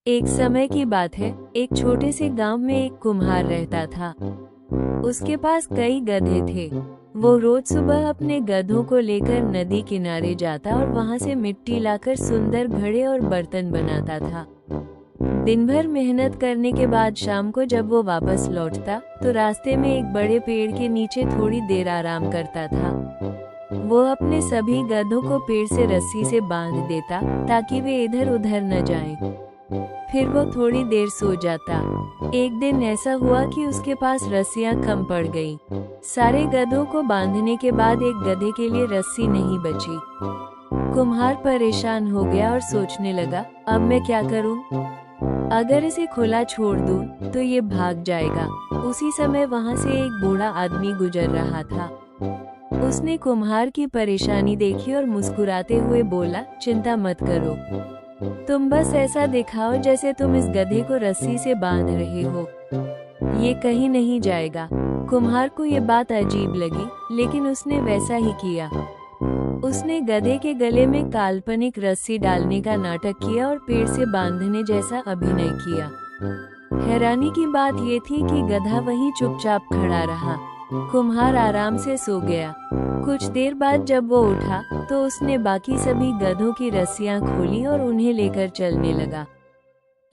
एक समय की बात है। एक छोटे से गांव में एक कुम्हार रहता था। उसके पास कई गधे थे। वो रोज सुबह अपने गधों को लेकर नदी किनारे जाता और वहां से मिट्टी लाकर सुंदर घड़े और बर्तन बनाता था। दिन भर मेहनत करने के बाद शाम को जब वो वापस लौटता तो रास्ते में एक बड़े पेड़ के नीचे थोड़ी देर आराम करता था। वो अपने सभी गधों को पेड़ से रस्सी से बांध देता ताकि वे इधर उधर न जाएं। फिर वो थोड़ी देर सो जाता। एक दिन ऐसा हुआ कि उसके पास रस्सियां कम पड़ गईं। सारे गधों को बांधने के बाद एक गधे के लिए रस्सी नहीं बची। कुम्हार परेशान हो गया और सोचने लगा, अब मैं क्या करूं? अगर इसे खुला छोड़ दूं तो ये भाग जाएगा। उसी समय वहां से एक बूढ़ा आदमी गुजर रहा था। उसने कुम्हार की परेशानी देखी और मुस्कुराते हुए बोला, चिंता मत करो, तुम बस ऐसा दिखाओ जैसे तुम इस गधे को रस्सी से बांध रहे हो। ये कहीं नहीं जाएगा। कुम्हार को ये बात अजीब लगी, लेकिन उसने वैसा ही किया। उसने गधे के गले में काल्पनिक रस्सी डालने का नाटक किया और पेड़ से बांधने जैसा अभिनय किया। हैरानी की बात ये थी कि गधा वहीं चुपचाप खड़ा रहा। कुम्हार आराम से सो गया। कुछ देर बाद जब वो उठा तो उसने बाकी सभी गधों की रस्सियां खोली और उन्हें लेकर चलने लगा।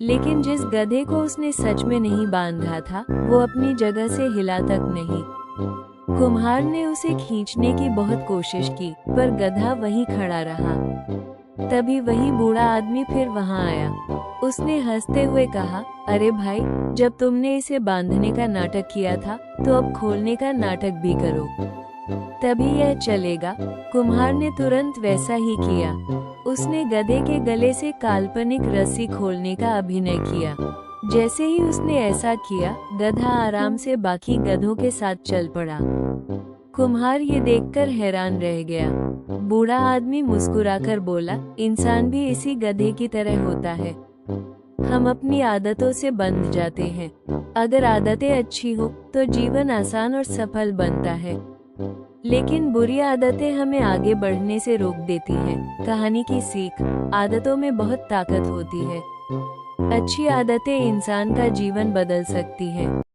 लेकिन जिस गधे को उसने सच में नहीं बांधा था, वो अपनी जगह से हिला तक नहीं। कुम्हार ने उसे खींचने की बहुत कोशिश की, पर गधा वहीं खड़ा रहा। तभी वही बूढ़ा आदमी फिर वहां आया। उसने हंसते हुए कहा, अरे भाई, जब तुमने इसे बांधने का नाटक किया था तो अब खोलने का नाटक भी करो, तभी यह चलेगा। कुम्हार ने तुरंत वैसा ही किया। उसने गधे के गले से काल्पनिक रस्सी खोलने का अभिनय किया। जैसे ही उसने ऐसा किया, गधा आराम से बाकी गधों के साथ चल पड़ा। कुम्हार ये देखकर हैरान रह गया। बूढ़ा आदमी मुस्कुराकर बोला, इंसान भी इसी गधे की तरह होता है। हम अपनी आदतों से बंध जाते हैं। अगर आदतें अच्छी हो तो जीवन आसान और सफल बनता है, लेकिन बुरी आदतें हमें आगे बढ़ने से रोक देती हैं। कहानी की सीख, आदतों में बहुत ताकत होती है। अच्छी आदतें इंसान का जीवन बदल सकती हैं।